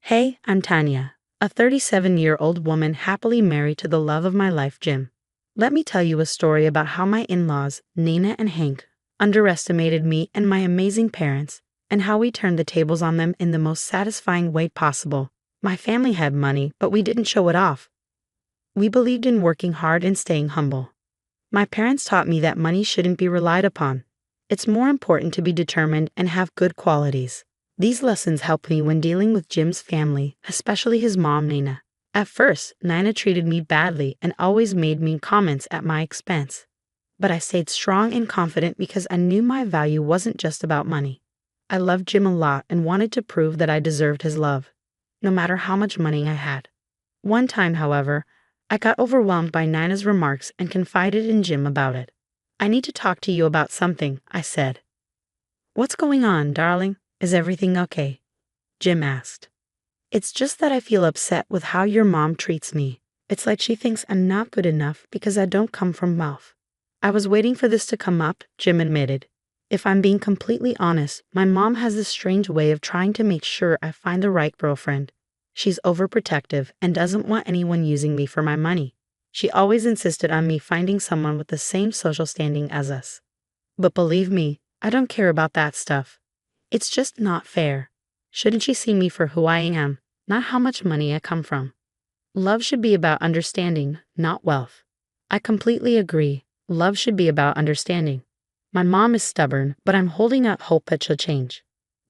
Hey, I'm Tanya, a 37-year-old woman happily married to the love of my life, Jim. Let me tell you a story about how my in-laws, Nina and Hank, underestimated me and my amazing parents, and how we turned the tables on them in the most satisfying way possible. My family had money, but we didn't show it off. We believed in working hard and staying humble. My parents taught me that money shouldn't be relied upon. It's more important to be determined and have good qualities. These lessons helped me when dealing with Jim's family, especially his mom, Nina. At first, Nina treated me badly and always made mean comments at my expense. But I stayed strong and confident because I knew my value wasn't just about money. I loved Jim a lot and wanted to prove that I deserved his love, no matter how much money I had. One time, however, I got overwhelmed by Nina's remarks and confided in Jim about it. "I need to talk to you about something," I said. "What's going on, darling? Is everything okay?" Jim asked. "It's just that I feel upset with how your mom treats me. It's like she thinks I'm not good enough because I don't come from wealth." I was waiting for this to come up, Jim admitted. If I'm being completely honest, my mom has this strange way of trying to make sure I find the right girlfriend. She's overprotective and doesn't want anyone using me for my money. She always insisted on me finding someone with the same social standing as us. But believe me, I don't care about that stuff. It's just not fair. Shouldn't she see me for who I am, not how much money I come from? Love should be about understanding, not wealth. I completely agree. Love should be about understanding. My mom is stubborn, but I'm holding out hope that she'll change.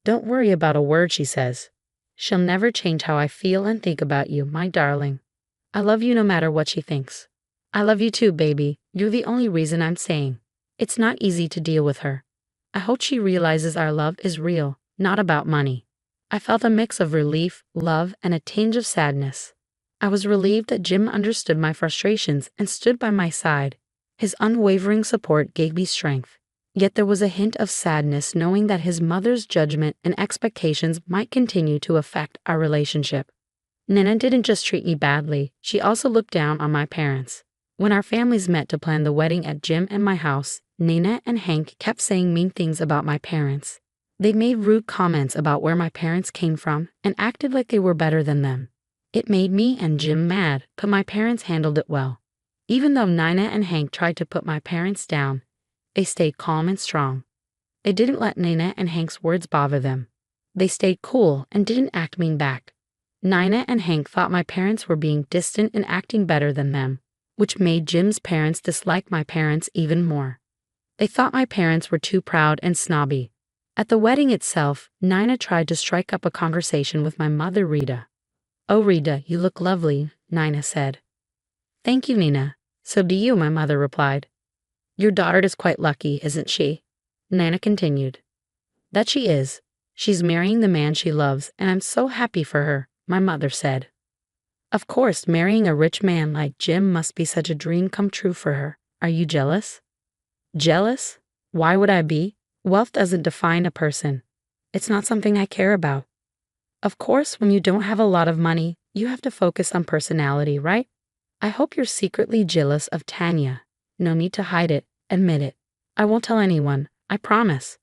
"Don't worry about a word she says. She'll never change how I feel and think about you, my darling. I love you no matter what she thinks." "I love you too, baby. You're the only reason I'm saying." It's not easy to deal with her. I hope she realizes our love is real, not about money. I felt a mix of relief, love, and a tinge of sadness. I was relieved that Jim understood my frustrations and stood by my side. His unwavering support gave me strength. Yet there was a hint of sadness knowing that his mother's judgment and expectations might continue to affect our relationship. Nina didn't just treat me badly, she also looked down on my parents. When our families met to plan the wedding at Jim and my house, Nina and Hank kept saying mean things about my parents. They made rude comments about where my parents came from and acted like they were better than them. It made me and Jim mad, but my parents handled it well. Even though Nina and Hank tried to put my parents down, they stayed calm and strong. They didn't let Nina and Hank's words bother them. They stayed cool and didn't act mean back. Nina and Hank thought my parents were being distant and acting better than them, which made Jim's parents dislike my parents even more. They thought my parents were too proud and snobby. At the wedding itself, Nina tried to strike up a conversation with my mother, Rita. "Oh, Rita, you look lovely," Nina said. "Thank you, Nina. So do you," my mother replied. "Your daughter is quite lucky, isn't she?" Nina continued. "That she is. She's marrying the man she loves, and I'm so happy for her," my mother said. "Of course, marrying a rich man like Jim must be such a dream come true for her. Are you jealous?" "Jealous? Why would I be? Wealth doesn't define a person. It's not something I care about. Of course, when you don't have a lot of money, you have to focus on personality, right? I hope you're secretly jealous of Tanya. No need to hide it. Admit it. I won't tell anyone. I promise."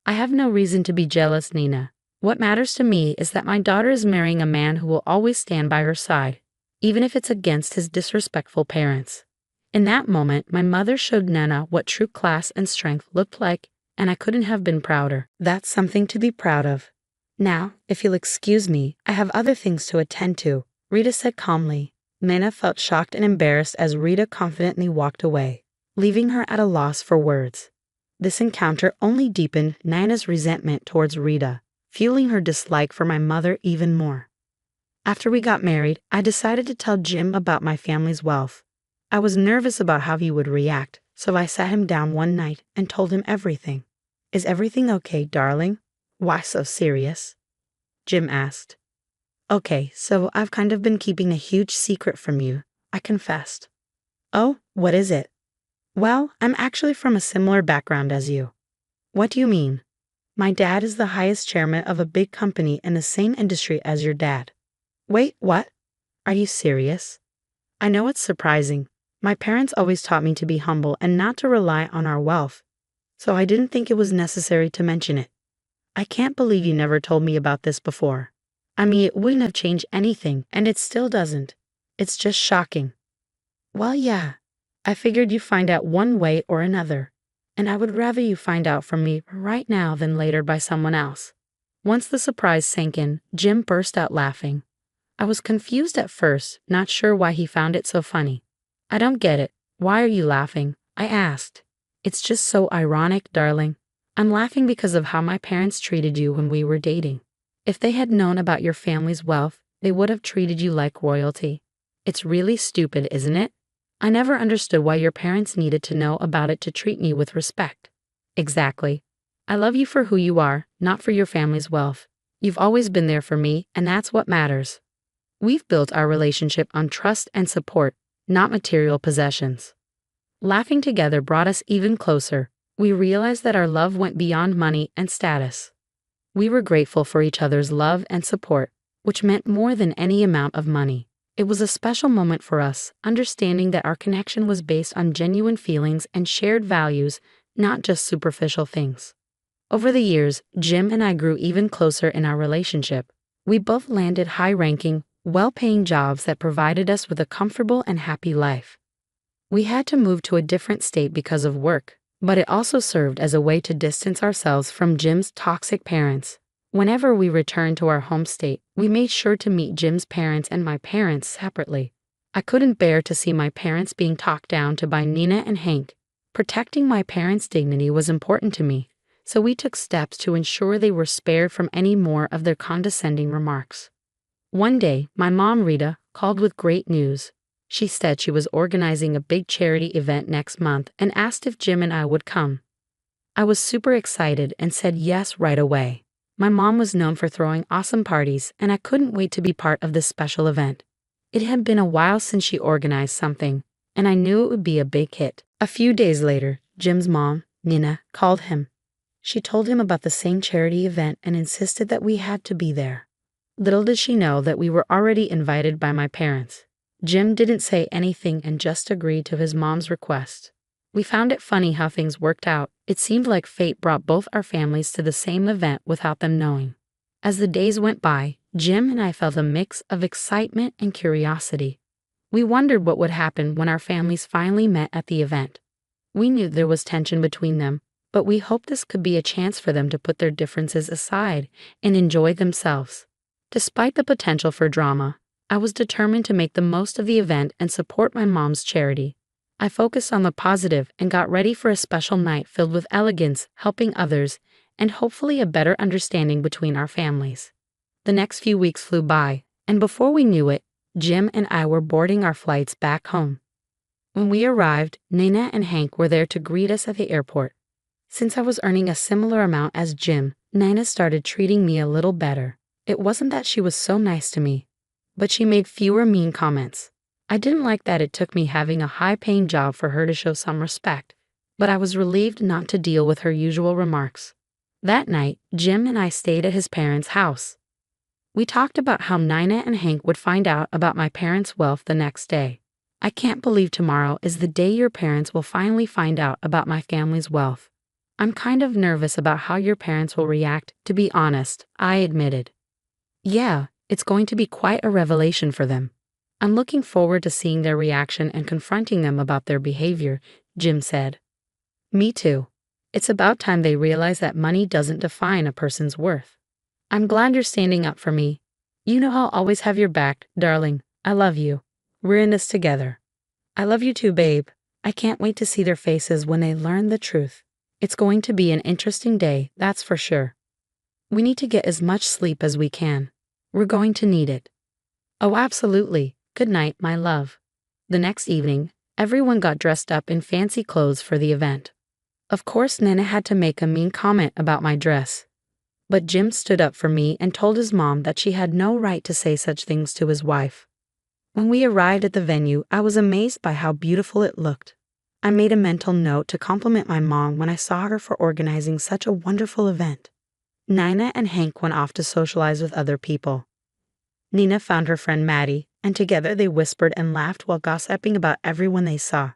"I have no reason to be jealous, Nina. What matters to me is that my daughter is marrying a man who will always stand by her side, even if it's against his disrespectful parents." In that moment, my mother showed Nana what true class and strength looked like, and I couldn't have been prouder. That's something to be proud of. "Now, if you'll excuse me, I have other things to attend to," Rita said calmly. Nana felt shocked and embarrassed as Rita confidently walked away, leaving her at a loss for words. This encounter only deepened Nana's resentment towards Rita, fueling her dislike for my mother even more. After we got married, I decided to tell Jim about my family's wealth. I was nervous about how he would react, so I sat him down one night and told him everything. "Is everything okay, darling? Why so serious?" Jim asked. "Okay, so I've kind of been keeping a huge secret from you," I confessed. "Oh, what is it?" "Well, I'm actually from a similar background as you." "What do you mean?" "My dad is the highest chairman of a big company in the same industry as your dad." "Wait, what? Are you serious?" I know it's surprising. My parents always taught me to be humble and not to rely on our wealth, so I didn't think it was necessary to mention it. "I can't believe you never told me about this before." I mean, it wouldn't have changed anything, and it still doesn't. It's just shocking. Well, yeah. I figured you'd find out one way or another. And I would rather you find out from me right now than later by someone else. Once the surprise sank in, Jim burst out laughing. I was confused at first, not sure why he found it so funny. I don't get it. Why are you laughing? I asked. It's just so ironic, darling. I'm laughing because of how my parents treated you when we were dating. If they had known about your family's wealth, they would have treated you like royalty. It's really stupid, isn't it? I never understood why your parents needed to know about it to treat me with respect. Exactly. I love you for who you are, not for your family's wealth. You've always been there for me, and that's what matters. We've built our relationship on trust and support, not material possessions. Laughing together brought us even closer. We realized that our love went beyond money and status. We were grateful for each other's love and support, which meant more than any amount of money. It was a special moment for us, understanding that our connection was based on genuine feelings and shared values, not just superficial things. Over the years, Jim and I grew even closer in our relationship. We both landed high-ranking, well-paying jobs that provided us with a comfortable and happy life. We had to move to a different state because of work, but it also served as a way to distance ourselves from Jim's toxic parents. Whenever we returned to our home state, we made sure to meet Jim's parents and my parents separately. I couldn't bear to see my parents being talked down to by Nina and Hank. Protecting my parents' dignity was important to me, so we took steps to ensure they were spared from any more of their condescending remarks. One day, my mom, Rita, called with great news. She said she was organizing a big charity event next month and asked if Jim and I would come. I was super excited and said yes right away. My mom was known for throwing awesome parties, and I couldn't wait to be part of this special event. It had been a while since she organized something, and I knew it would be a big hit. A few days later, Jim's mom, Nina, called him. She told him about the same charity event and insisted that we had to be there. Little did she know that we were already invited by my parents. Jim didn't say anything and just agreed to his mom's request. We found it funny how things worked out. It seemed like fate brought both our families to the same event without them knowing. As the days went by, Jim and I felt a mix of excitement and curiosity. We wondered what would happen when our families finally met at the event. We knew there was tension between them, but we hoped this could be a chance for them to put their differences aside and enjoy themselves. Despite the potential for drama, I was determined to make the most of the event and support my mom's charity. I focused on the positive and got ready for a special night filled with elegance, helping others, and hopefully a better understanding between our families. The next few weeks flew by, and before we knew it, Jim and I were boarding our flights back home. When we arrived, Nina and Hank were there to greet us at the airport. Since I was earning a similar amount as Jim, Nina started treating me a little better. It wasn't that she was so nice to me, but she made fewer mean comments. I didn't like that it took me having a high-paying job for her to show some respect, but I was relieved not to deal with her usual remarks. That night, Jim and I stayed at his parents' house. We talked about how Nina and Hank would find out about my parents' wealth the next day. I can't believe tomorrow is the day your parents will finally find out about my family's wealth. I'm kind of nervous about how your parents will react, to be honest, I admitted. Yeah, it's going to be quite a revelation for them. I'm looking forward to seeing their reaction and confronting them about their behavior, Jim said. Me too. It's about time they realize that money doesn't define a person's worth. I'm glad you're standing up for me. You know I'll always have your back, darling. I love you. We're in this together. I love you too, babe. I can't wait to see their faces when they learn the truth. It's going to be an interesting day, that's for sure. We need to get as much sleep as we can. We're going to need it. Oh, absolutely. Good night, my love. The next evening, everyone got dressed up in fancy clothes for the event. Of course, Nana had to make a mean comment about my dress. But Jim stood up for me and told his mom that she had no right to say such things to his wife. When we arrived at the venue, I was amazed by how beautiful it looked. I made a mental note to compliment my mom when I saw her for organizing such a wonderful event. Nina and Hank went off to socialize with other people. Nina found her friend Maddie, and together they whispered and laughed while gossiping about everyone they saw.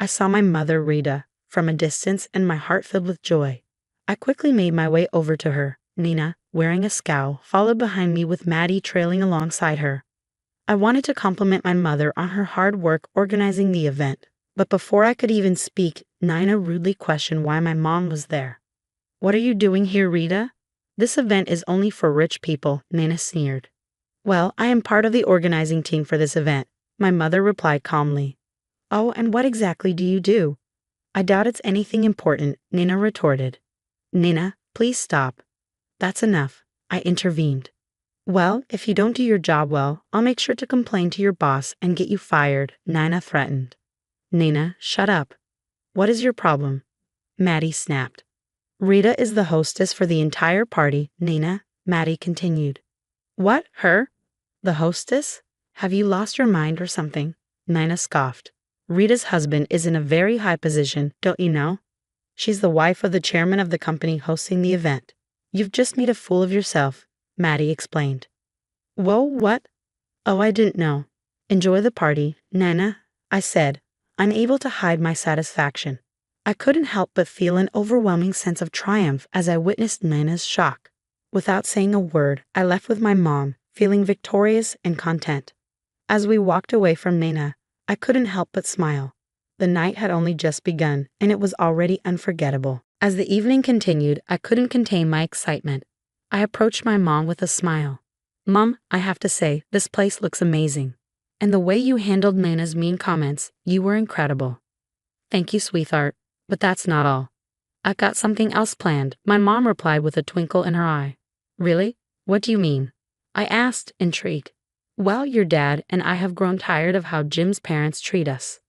I saw my mother, Rita, from a distance and my heart filled with joy. I quickly made my way over to her. Nina, wearing a scowl, followed behind me with Maddie trailing alongside her. I wanted to compliment my mother on her hard work organizing the event, but before I could even speak, Nina rudely questioned why my mom was there. "What are you doing here, Rita? This event is only for rich people," Nina sneered. "Well, I am part of the organizing team for this event," my mother replied calmly. "Oh, and what exactly do you do?" "I doubt it's anything important," Nina retorted. "Nina, please stop." "That's enough," I intervened. "Well, if you don't do your job well, I'll make sure to complain to your boss and get you fired," Nina threatened. "Nina, shut up. What is your problem?" Maddie snapped. "Rita is the hostess for the entire party, Nina," Maddie continued. "What, her? The hostess? Have you lost your mind or something?" Nina scoffed. "Rita's husband is in a very high position, don't you know? She's the wife of the chairman of the company hosting the event. You've just made a fool of yourself," Maddie explained. "Whoa, what? Oh, I didn't know. Enjoy the party, Nina," I said, unable to hide my satisfaction. I couldn't help but feel an overwhelming sense of triumph as I witnessed Nina's shock. Without saying a word, I left with my mom, feeling victorious and content. As we walked away from Nina, I couldn't help but smile. The night had only just begun, and it was already unforgettable. As the evening continued, I couldn't contain my excitement. I approached my mom with a smile. "Mom, I have to say, this place looks amazing. And the way you handled Nina's mean comments, you were incredible." "Thank you, sweetheart, but that's not all. I've got something else planned," my mom replied with a twinkle in her eye. "Really? What do you mean?" I asked, intrigued. "Well, your dad and I have grown tired of how Jim's parents treat us.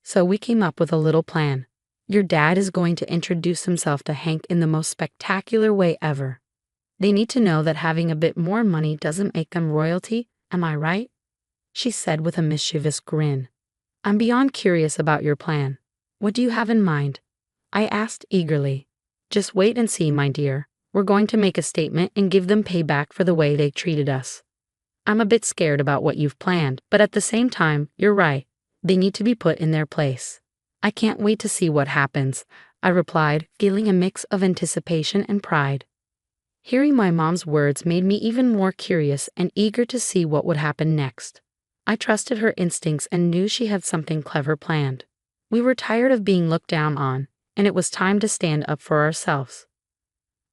So we came up with a little plan. Your dad is going to introduce himself to Hank in the most spectacular way ever. They need to know that having a bit more money doesn't make them royalty, am I right?" she said with a mischievous grin. "I'm beyond curious about your plan. What do you have in mind?" I asked eagerly. "Just wait and see, my dear. We're going to make a statement and give them payback for the way they treated us. I'm a bit scared about what you've planned, but at the same time, you're right. They need to be put in their place." "I can't wait to see what happens," I replied, feeling a mix of anticipation and pride. Hearing my mom's words made me even more curious and eager to see what would happen next. I trusted her instincts and knew she had something clever planned. We were tired of being looked down on, and it was time to stand up for ourselves.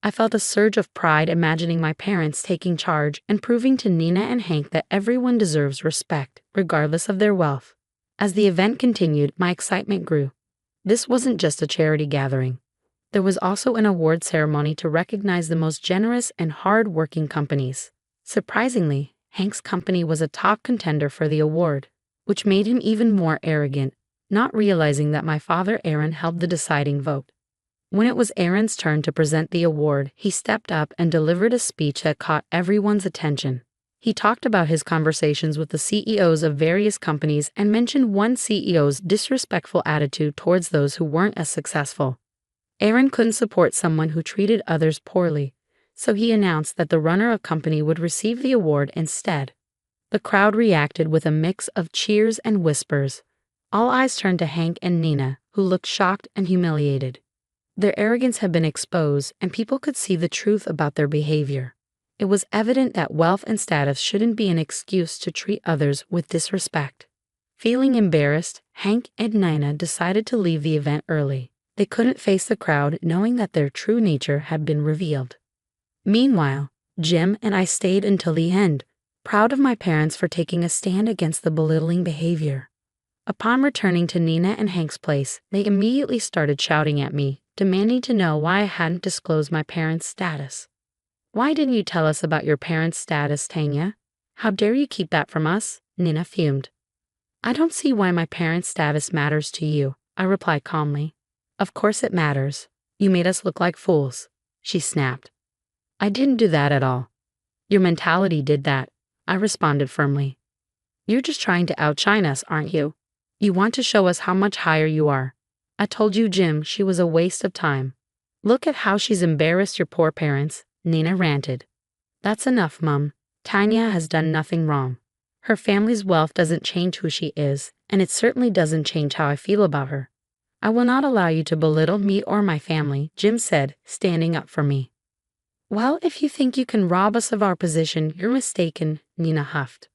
I felt a surge of pride imagining my parents taking charge and proving to Nina and Hank that everyone deserves respect, regardless of their wealth. As the event continued, my excitement grew. This wasn't just a charity gathering. There was also an award ceremony to recognize the most generous and hard-working companies. Surprisingly, Hank's company was a top contender for the award, which made him even more arrogant, not realizing that my father Aaron held the deciding vote. When it was Aaron's turn to present the award, he stepped up and delivered a speech that caught everyone's attention. He talked about his conversations with the CEOs of various companies and mentioned one CEO's disrespectful attitude towards those who weren't as successful. Aaron couldn't support someone who treated others poorly, so he announced that the runner-up company would receive the award instead. The crowd reacted with a mix of cheers and whispers. All eyes turned to Hank and Nina, who looked shocked and humiliated. Their arrogance had been exposed, and people could see the truth about their behavior. It was evident that wealth and status shouldn't be an excuse to treat others with disrespect. Feeling embarrassed, Hank and Nina decided to leave the event early. They couldn't face the crowd knowing that their true nature had been revealed. Meanwhile, Jim and I stayed until the end, proud of my parents for taking a stand against the belittling behavior. Upon returning to Nina and Hank's place, they immediately started shouting at me, demanding to know why I hadn't disclosed my parents' status. "Why didn't you tell us about your parents' status, Tanya? How dare you keep that from us?" Nina fumed. "I don't see why my parents' status matters to you," I replied calmly. "Of course it matters. You made us look like fools," she snapped. "I didn't do that at all. Your mentality did that," I responded firmly. "You're just trying to outshine us, aren't you? You want to show us how much higher you are. I told you, Jim, she was a waste of time. Look at how she's embarrassed your poor parents," Nina ranted. "That's enough, Mum. Tanya has done nothing wrong. Her family's wealth doesn't change who she is, and it certainly doesn't change how I feel about her. I will not allow you to belittle me or my family," Jim said, standing up for me. Well, if you think you can rob us of our position, you're mistaken, Nina huffed.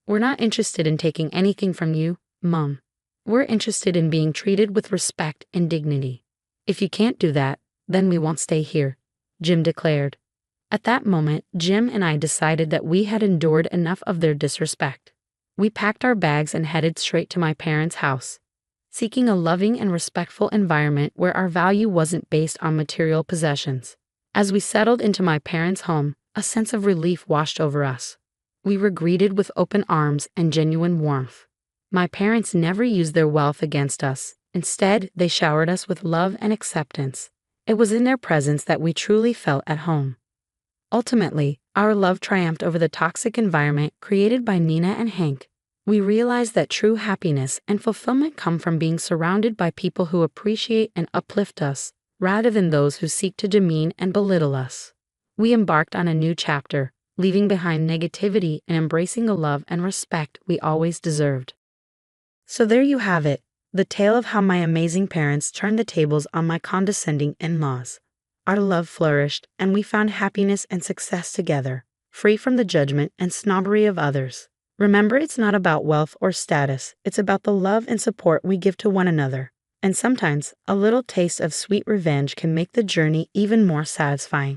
We're not interested in taking anything from you, Mum. We're interested in being treated with respect and dignity. If you can't do that, then we won't stay here, Jim declared. At that moment, Jim and I decided that we had endured enough of their disrespect. We packed our bags and headed straight to my parents' house, seeking a loving and respectful environment where our value wasn't based on material possessions. As we settled into my parents' home, a sense of relief washed over us. We were greeted with open arms and genuine warmth. My parents never used their wealth against us. Instead, they showered us with love and acceptance. It was in their presence that we truly felt at home. Ultimately, our love triumphed over the toxic environment created by Nina and Hank. We realized that true happiness and fulfillment come from being surrounded by people who appreciate and uplift us, rather than those who seek to demean and belittle us. We embarked on a new chapter, leaving behind negativity and embracing the love and respect we always deserved. So there you have it, the tale of how my amazing parents turned the tables on my condescending in-laws. Our love flourished, and we found happiness and success together, free from the judgment and snobbery of others. Remember, it's not about wealth or status, it's about the love and support we give to one another. And sometimes, a little taste of sweet revenge can make the journey even more satisfying.